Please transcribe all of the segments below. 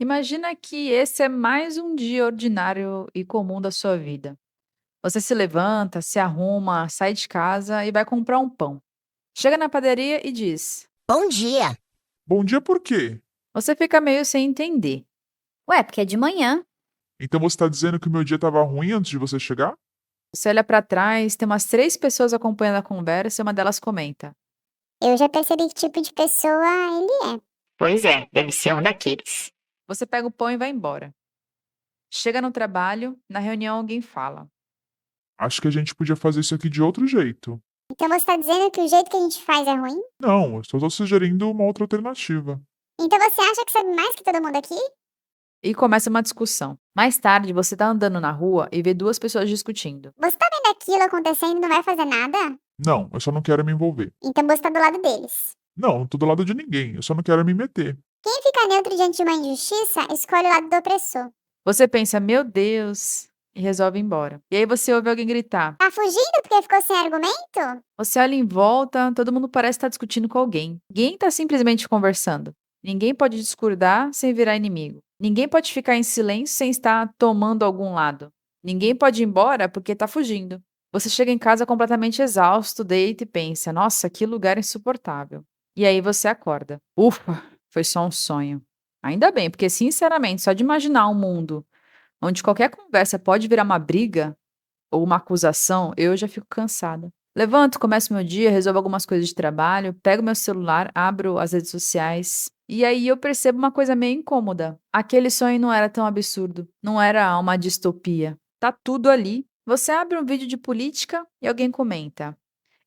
Imagina que esse é mais um dia ordinário e comum da sua vida. Você se levanta, se arruma, sai de casa e vai comprar um pão. Chega na padaria e diz: Bom dia. Bom dia por quê? Você fica meio sem entender. Ué, porque é de manhã. Então você está dizendo que o meu dia estava ruim antes de você chegar? Você olha pra trás, tem umas três pessoas acompanhando a conversa e uma delas comenta: Eu já percebi que tipo de pessoa ele é. Pois é, deve ser um daqueles. Você pega o pão e vai embora. Chega no trabalho, na reunião alguém fala: Acho que a gente podia fazer isso aqui de outro jeito. Então você tá dizendo que o jeito que a gente faz é ruim? Não, eu só estou sugerindo uma outra alternativa. Então você acha que sabe mais que todo mundo aqui? e começa uma discussão. Mais tarde, você tá andando na rua e vê duas pessoas discutindo. Você tá vendo aquilo acontecendo e não vai fazer nada? Não, eu só não quero me envolver. Então você tá do lado deles. Não tô do lado de ninguém, eu só não quero me meter. Quem fica neutro diante de uma injustiça, escolhe o lado do opressor. Você pensa, meu Deus, e resolve ir embora. E aí você ouve alguém gritar. Tá fugindo porque ficou sem argumento? Você olha em volta, todo mundo parece estar discutindo com alguém. Ninguém está simplesmente conversando. Ninguém pode discordar sem virar inimigo. Ninguém pode ficar em silêncio sem estar tomando algum lado. Ninguém pode ir embora porque está fugindo. Você chega em casa completamente exausto, deita e pensa: nossa, que lugar insuportável. E aí você acorda. Ufa, foi só um sonho. Ainda bem, porque sinceramente, só de imaginar um mundo onde qualquer conversa pode virar uma briga ou uma acusação, eu já fico cansada. Levanto, começo meu dia, resolvo algumas coisas de trabalho, pego meu celular, abro as redes sociais e aí eu percebo uma coisa meio incômoda. Aquele sonho não era tão absurdo, não era uma distopia. Tá tudo ali. Você abre um vídeo de política e alguém comenta: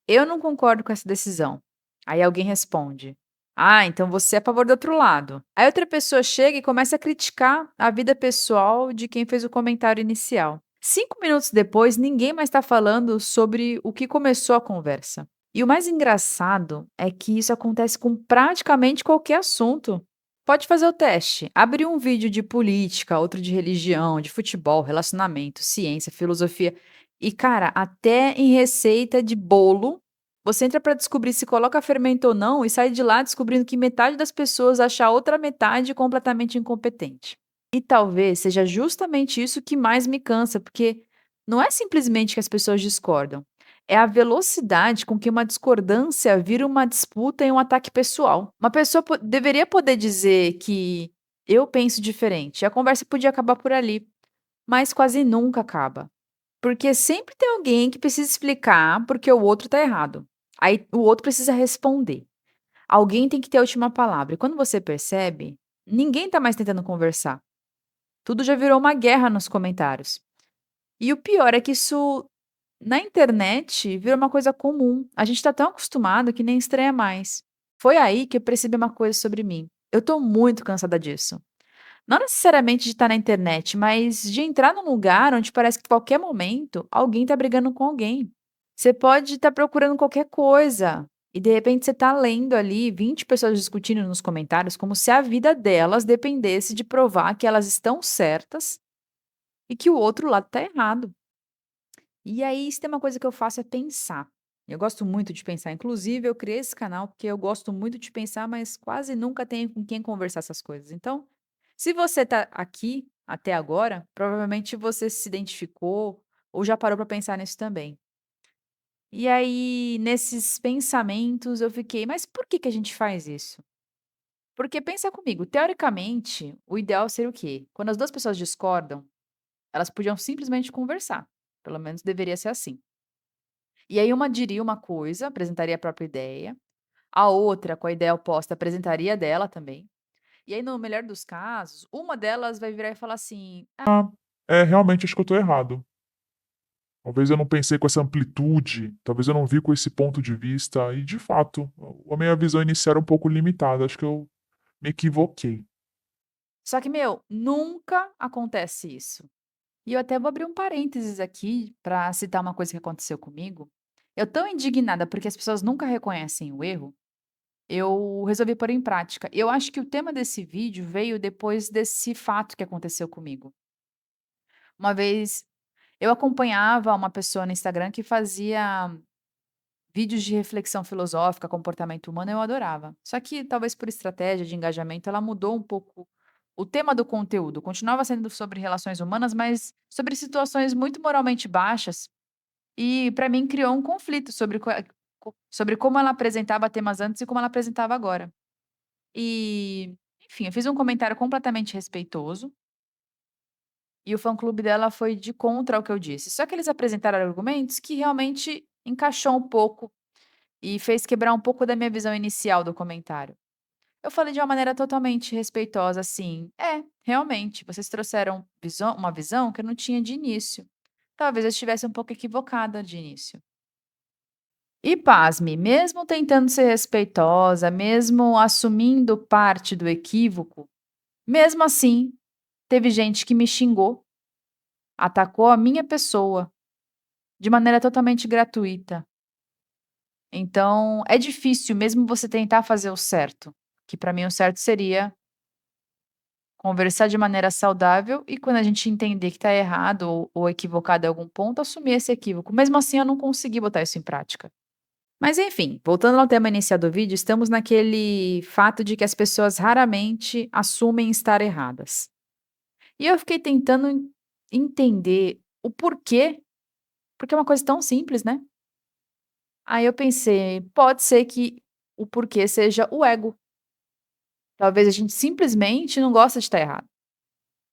eu não concordo com essa decisão. Aí alguém responde: ah, então você é a favor do outro lado. Aí outra pessoa chega e começa a criticar a vida pessoal de quem fez o comentário inicial. 5 minutos depois, ninguém mais está falando sobre o que começou a conversa. E o mais engraçado é que isso acontece com praticamente qualquer assunto. Pode fazer o teste. Abre um vídeo de política, outro de religião, de futebol, relacionamento, ciência, filosofia. E, cara, até em receita de bolo, você entra para descobrir se coloca fermento ou não e sai de lá descobrindo que metade das pessoas acha a outra metade completamente incompetente. E talvez seja justamente isso que mais me cansa, porque não é simplesmente que as pessoas discordam, é a velocidade com que uma discordância vira uma disputa e um ataque pessoal. Uma pessoa deveria poder dizer que eu penso diferente, a conversa podia acabar por ali, mas quase nunca acaba. Porque sempre tem alguém que precisa explicar porque o outro está errado. Aí o outro precisa responder. Alguém tem que ter a última palavra. E quando você percebe, ninguém está mais tentando conversar. Tudo já virou uma guerra nos comentários. E o pior é que isso, na internet, virou uma coisa comum. A gente está tão acostumado que nem estranha mais. Foi aí que eu percebi uma coisa sobre mim. Eu tô muito cansada disso. Não necessariamente de estar na internet, mas de entrar num lugar onde parece que a qualquer momento alguém tá brigando com alguém. Você pode estar procurando qualquer coisa e de repente você tá lendo ali 20 pessoas discutindo nos comentários como se a vida delas dependesse de provar que elas estão certas e que o outro lado tá errado. E aí, se tem uma coisa que eu faço é pensar. Eu gosto muito de pensar. Inclusive, eu criei esse canal porque eu gosto muito de pensar, mas quase nunca tenho com quem conversar essas coisas. Então, se você está aqui até agora, provavelmente você se identificou ou já parou para pensar nisso também. E aí, nesses pensamentos, eu fiquei, mas por que que a gente faz isso? Porque pensa comigo, teoricamente, o ideal seria o quê? Quando as duas pessoas discordam, elas podiam simplesmente conversar. Pelo menos deveria ser assim. E aí uma diria uma coisa, apresentaria a própria ideia, a outra, com a ideia oposta, apresentaria a dela também. E aí, no melhor dos casos, uma delas vai virar e falar assim: Ah, realmente acho que eu tô errado. Talvez eu não pensei com essa amplitude, talvez eu não vi com esse ponto de vista, e de fato, a minha visão inicial era um pouco limitada, acho que eu me equivoquei. só que, meu, nunca acontece isso. E eu até vou abrir um parênteses aqui para citar uma coisa que aconteceu comigo. Eu tão indignada porque as pessoas nunca reconhecem o erro, eu resolvi pôr em prática. Eu acho que o tema desse vídeo veio depois desse fato que aconteceu comigo. Uma vez eu acompanhava uma pessoa no Instagram que fazia vídeos de reflexão filosófica, comportamento humano, eu adorava. Só que talvez por estratégia de engajamento, ela mudou um pouco O tema do conteúdo continuava sendo sobre relações humanas, mas sobre situações muito moralmente baixas, e para mim criou um conflito sobre como ela apresentava temas antes e como ela apresentava agora. E, enfim, eu fiz um comentário completamente respeitoso, e o fã-clube dela foi de contra ao que eu disse. Só que eles apresentaram argumentos que realmente encaixou um pouco e fez quebrar um pouco da minha visão inicial do comentário. Eu falei de uma maneira totalmente respeitosa, assim: "É, realmente, vocês trouxeram uma visão que eu não tinha de início. Talvez eu estivesse um pouco equivocada de início". E pasme, mesmo tentando ser respeitosa, mesmo assumindo parte do equívoco, mesmo assim, teve gente que me xingou, atacou a minha pessoa, de maneira totalmente gratuita. Então, é difícil mesmo você tentar fazer o certo, que para mim o certo seria conversar de maneira saudável e quando a gente entender que está errado ou equivocado em algum ponto, assumir esse equívoco. Mesmo assim, eu não consegui botar isso em prática. Mas enfim, voltando ao tema inicial do vídeo, estamos naquele fato de que as pessoas raramente assumem estar erradas. E eu fiquei tentando entender o porquê, porque é uma coisa tão simples, né? Aí eu pensei, pode ser que o porquê seja o ego. Talvez a gente simplesmente não gosta de estar errado.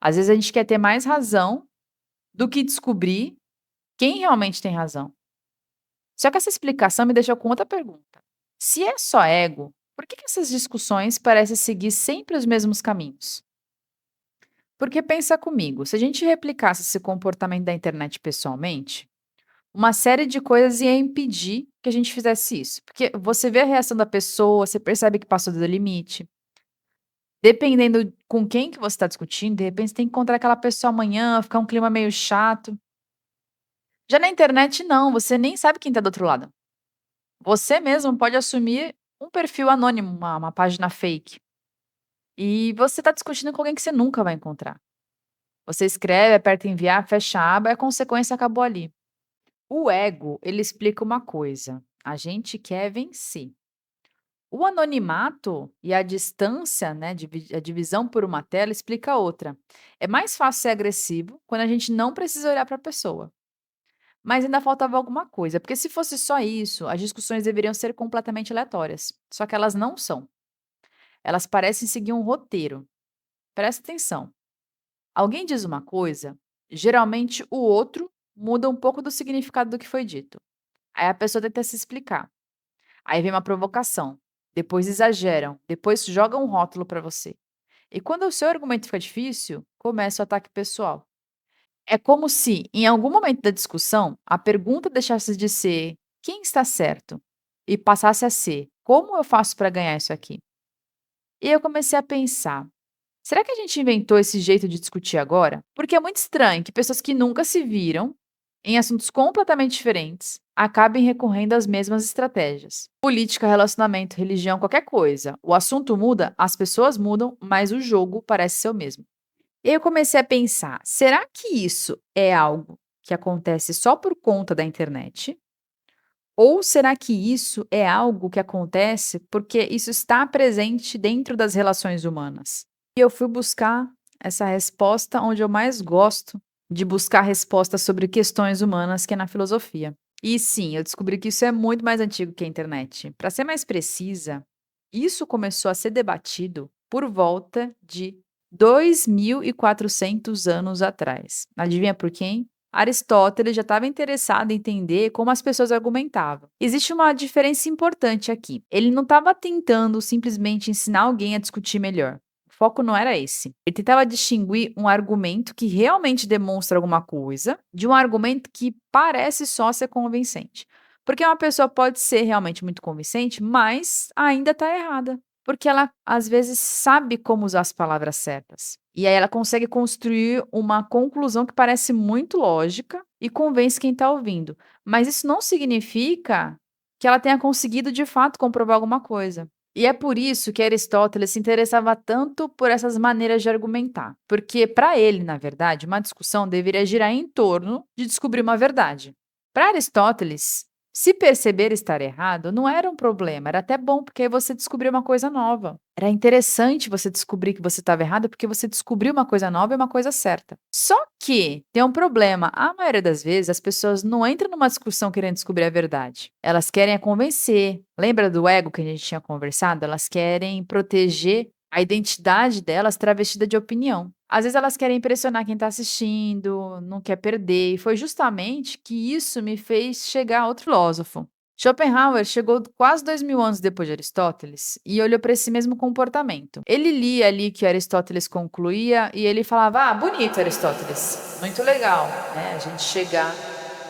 Às vezes a gente quer ter mais razão do que descobrir quem realmente tem razão. Só que essa explicação me deixou com outra pergunta. Se é só ego, por que essas discussões parecem seguir sempre os mesmos caminhos? Porque pensa comigo, se a gente replicasse esse comportamento da internet pessoalmente, uma série de coisas ia impedir que a gente fizesse isso. Porque você vê a reação da pessoa, você percebe que passou do limite. Dependendo com quem que você está discutindo, de repente você tem que encontrar aquela pessoa amanhã, ficar um clima meio chato. Já na internet não, você nem sabe quem está do outro lado. Você mesmo pode assumir um perfil anônimo, uma página fake, e você está discutindo com alguém que você nunca vai encontrar. Você escreve, aperta enviar, fecha a aba e a consequência acabou ali. O ego, ele explica uma coisa: a gente quer vencer. O anonimato e a distância, né, a divisão por uma tela explica outra. É mais fácil ser agressivo quando a gente não precisa olhar para a pessoa. Mas ainda faltava alguma coisa, porque se fosse só isso, as discussões deveriam ser completamente aleatórias. Só que elas não são. Elas parecem seguir um roteiro. Presta atenção. Alguém diz uma coisa, geralmente o outro muda um pouco do significado do que foi dito. Aí a pessoa tenta se explicar. Aí vem uma provocação. Depois exageram. Depois jogam um rótulo para você. E quando o seu argumento fica difícil, começa o ataque pessoal. É como se, em algum momento da discussão, a pergunta deixasse de ser quem está certo e passasse a ser como eu faço para ganhar isso aqui? E eu comecei a pensar, será que a gente inventou esse jeito de discutir agora? Porque é muito estranho que pessoas que nunca se viram, em assuntos completamente diferentes, acabem recorrendo às mesmas estratégias. Política, relacionamento, religião, qualquer coisa. O assunto muda, as pessoas mudam, mas o jogo parece ser o mesmo. E aí eu comecei a pensar, será que isso é algo que acontece só por conta da internet? Ou será que isso é algo que acontece porque isso está presente dentro das relações humanas? E eu fui buscar essa resposta onde eu mais gosto de buscar respostas sobre questões humanas, que é na filosofia. E sim, eu descobri que isso é muito mais antigo que a internet. Para ser mais precisa, isso começou a ser debatido por volta de 2.400 anos atrás. Adivinha por quem? Aristóteles já estava interessado em entender como as pessoas argumentavam. Existe uma diferença importante aqui. Ele não estava tentando simplesmente ensinar alguém a discutir melhor. O foco não era esse. Ele tentava distinguir um argumento que realmente demonstra alguma coisa de um argumento que parece só ser convincente. Porque uma pessoa pode ser realmente muito convincente, mas ainda está errada. Porque ela, às vezes, sabe como usar as palavras certas. E aí ela consegue construir uma conclusão que parece muito lógica e convence quem está ouvindo. Mas isso não significa que ela tenha conseguido, de fato, comprovar alguma coisa. E é por isso que Aristóteles se interessava tanto por essas maneiras de argumentar. Porque, para ele, na verdade, uma discussão deveria girar em torno de descobrir uma verdade. Para Aristóteles, Se perceber estar errado, não era um problema, era até bom, porque aí você descobriu uma coisa nova. Era interessante você descobrir que você estava errado, porque você descobriu uma coisa nova e uma coisa certa. Só que tem um problema. A maioria das vezes, as pessoas não entram numa discussão querendo descobrir a verdade. Elas querem é convencer. Lembra do ego que a gente tinha conversado? Elas querem proteger a identidade delas travestida de opinião. Às vezes elas querem impressionar quem está assistindo, não quer perder, e foi justamente que isso me fez chegar a outro filósofo. Schopenhauer chegou quase 2000 anos depois de Aristóteles e olhou para esse mesmo comportamento. Ele lia ali que Aristóteles concluía e ele falava: "Ah, bonito, Aristóteles, muito legal, né? A gente chegar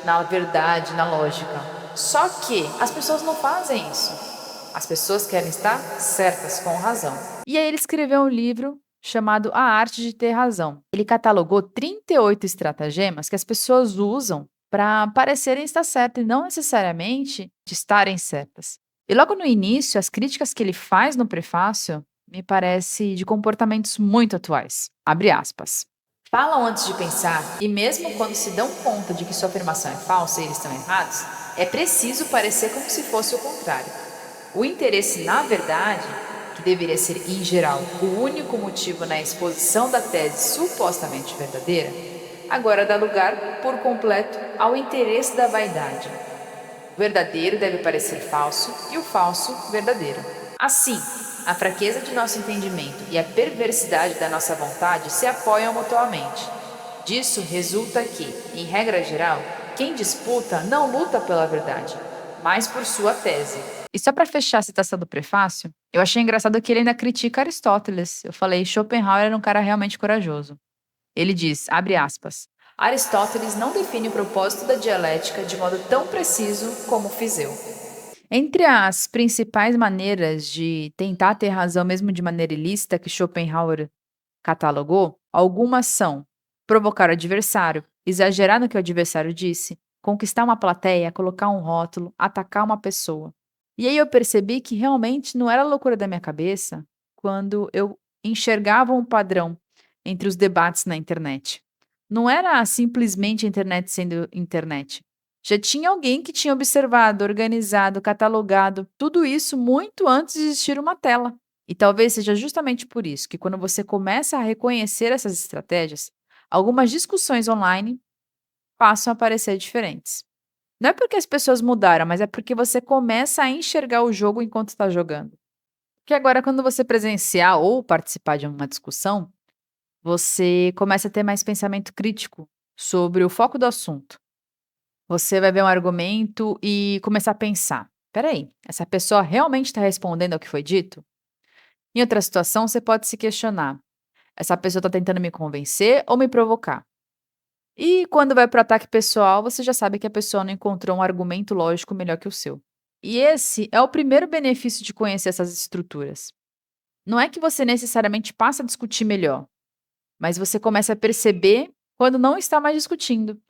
na verdade, na lógica. Só que as pessoas não fazem isso. As pessoas querem estar certas, com razão." E aí ele escreveu um livro chamado A Arte de Ter Razão. Ele catalogou 38 estratagemas que as pessoas usam para parecerem estar certas e não necessariamente de estarem certas. E logo no início, as críticas que ele faz no prefácio me parece de comportamentos muito atuais. Abre aspas. Falam antes de pensar, e mesmo quando se dão conta de que sua afirmação é falsa e eles estão errados, é preciso parecer como se fosse o contrário. O interesse na verdade, que deveria ser, em geral, o único motivo na exposição da tese supostamente verdadeira, agora dá lugar, por completo, ao interesse da vaidade. O verdadeiro deve parecer falso e o falso verdadeiro. Assim, a fraqueza de nosso entendimento e a perversidade da nossa vontade se apoiam mutuamente. Disso resulta que, em regra geral, quem disputa não luta pela verdade, mas por sua tese. E só para fechar a citação do prefácio, eu achei engraçado que ele ainda critica Aristóteles. Eu falei, Schopenhauer era um cara realmente corajoso. Ele diz, abre aspas, Aristóteles não define o propósito da dialética de modo tão preciso como fiz eu. Entre as principais maneiras de tentar ter razão mesmo de maneira ilícita que Schopenhauer catalogou, algumas são provocar o adversário, exagerar no que o adversário disse, conquistar uma plateia, colocar um rótulo, atacar uma pessoa. E aí eu percebi que realmente não era loucura da minha cabeça quando eu enxergava um padrão entre os debates na internet. Não era simplesmente a internet sendo internet. Já tinha alguém que tinha observado, organizado, catalogado tudo isso muito antes de existir uma tela. E talvez seja justamente por isso que quando você começa a reconhecer essas estratégias, algumas discussões online passam a parecer diferentes. Não é porque as pessoas mudaram, mas é porque você começa a enxergar o jogo enquanto está jogando. Porque agora, quando você presenciar ou participar de uma discussão, você começa a ter mais pensamento crítico sobre o foco do assunto. Você vai ver um argumento e começar a pensar: peraí, essa pessoa realmente está respondendo ao que foi dito? Em outra situação, você pode se questionar: essa pessoa está tentando me convencer ou me provocar? E quando vai para o ataque pessoal, você já sabe que a pessoa não encontrou um argumento lógico melhor que o seu. E esse é o primeiro benefício de conhecer essas estruturas. Não é que você necessariamente passa a discutir melhor, mas você começa a perceber quando não está mais discutindo.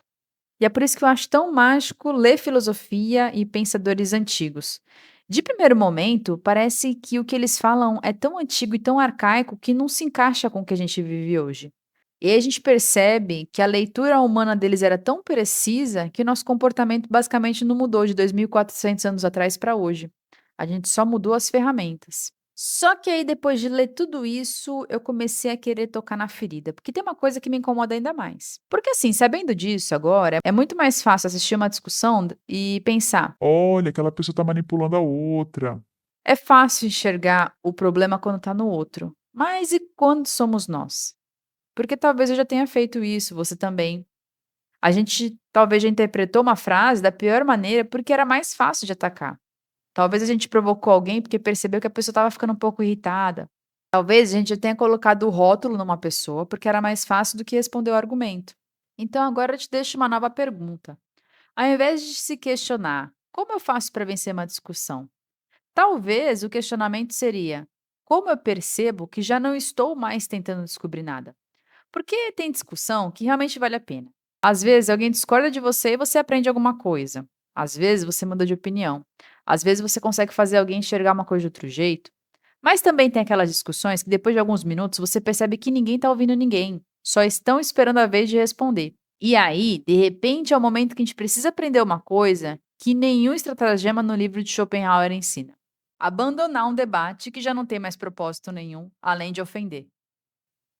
E é por isso que eu acho tão mágico ler filosofia e pensadores antigos. De primeiro momento, parece que o que eles falam é tão antigo e tão arcaico que não se encaixa com o que a gente vive hoje. E aí a gente percebe que a leitura humana deles era tão precisa que o nosso comportamento basicamente não mudou de 2.400 anos atrás para hoje. A gente só mudou as ferramentas. Só que aí, depois de ler tudo isso, eu comecei a querer tocar na ferida, porque tem uma coisa que me incomoda ainda mais. Porque assim, sabendo disso agora, é muito mais fácil assistir uma discussão e pensar. Olha, aquela pessoa tá manipulando a outra. É fácil enxergar o problema quando tá no outro. Mas e quando somos nós? Porque talvez eu já tenha feito isso, você também. A gente talvez já interpretou uma frase da pior maneira porque era mais fácil de atacar. Talvez a gente provocou alguém porque percebeu que a pessoa estava ficando um pouco irritada. Talvez a gente já tenha colocado o rótulo numa pessoa porque era mais fácil do que responder o argumento. Então agora eu te deixo uma nova pergunta. Ao invés de se questionar, como eu faço para vencer uma discussão? Talvez o questionamento seria: como eu percebo que já não estou mais tentando descobrir nada? Porque tem discussão que realmente vale a pena. Às vezes alguém discorda de você e você aprende alguma coisa. Às vezes você muda de opinião. Às vezes você consegue fazer alguém enxergar uma coisa de outro jeito. Mas também tem aquelas discussões que depois de alguns minutos você percebe que ninguém está ouvindo ninguém. Só estão esperando a vez de responder. E aí, de repente, é o momento que a gente precisa aprender uma coisa que nenhum estratagema no livro de Schopenhauer ensina. Abandonar um debate que já não tem mais propósito nenhum, além de ofender.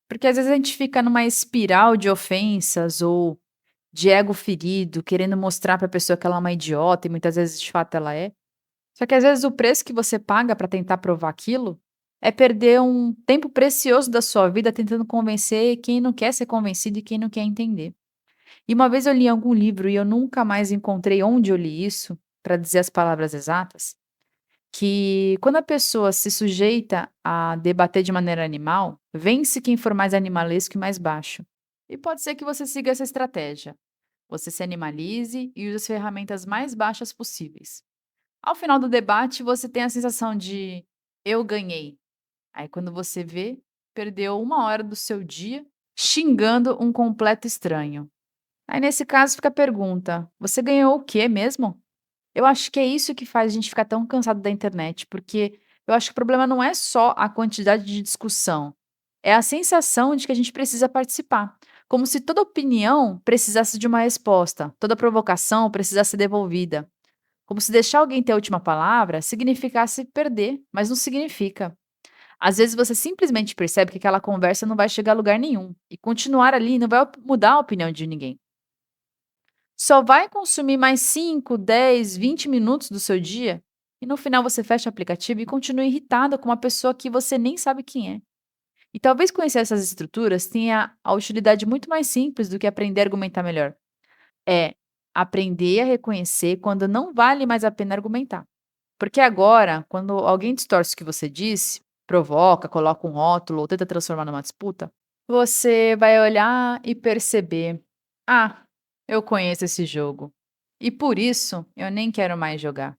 Porque às vezes a gente fica numa espiral de ofensas ou de ego ferido, querendo mostrar para a pessoa que ela é uma idiota e muitas vezes de fato ela é. Só que às vezes o preço que você paga para tentar provar aquilo é perder um tempo precioso da sua vida tentando convencer quem não quer ser convencido e quem não quer entender. E uma vez eu li em algum livro e eu nunca mais encontrei onde eu li isso, para dizer as palavras exatas, que quando a pessoa se sujeita a debater de maneira animal, vence quem for mais animalesco e mais baixo. E pode ser que você siga essa estratégia. Você se animalize e use as ferramentas mais baixas possíveis. Ao final do debate, você tem a sensação de eu ganhei. Aí quando você vê, perdeu 1 hora do seu dia xingando um completo estranho. Aí nesse caso fica a pergunta: você ganhou o quê mesmo? Eu acho que é isso que faz a gente ficar tão cansado da internet, porque eu acho que o problema não é só a quantidade de discussão, é a sensação de que a gente precisa participar. Como se toda opinião precisasse de uma resposta, toda provocação precisasse ser devolvida. Como se deixar alguém ter a última palavra significasse perder, mas não significa. Às vezes você simplesmente percebe que aquela conversa não vai chegar a lugar nenhum, e continuar ali não vai mudar a opinião de ninguém. Só vai consumir mais 5, 10, 20 minutos do seu dia e no final você fecha o aplicativo e continua irritada com uma pessoa que você nem sabe quem é. E talvez conhecer essas estruturas tenha a utilidade muito mais simples do que aprender a argumentar melhor. É aprender a reconhecer quando não vale mais a pena argumentar. Porque agora, quando alguém distorce o que você disse, provoca, coloca um rótulo ou tenta transformar numa disputa, você vai olhar e perceber: ah, eu conheço esse jogo. E por isso eu nem quero mais jogar.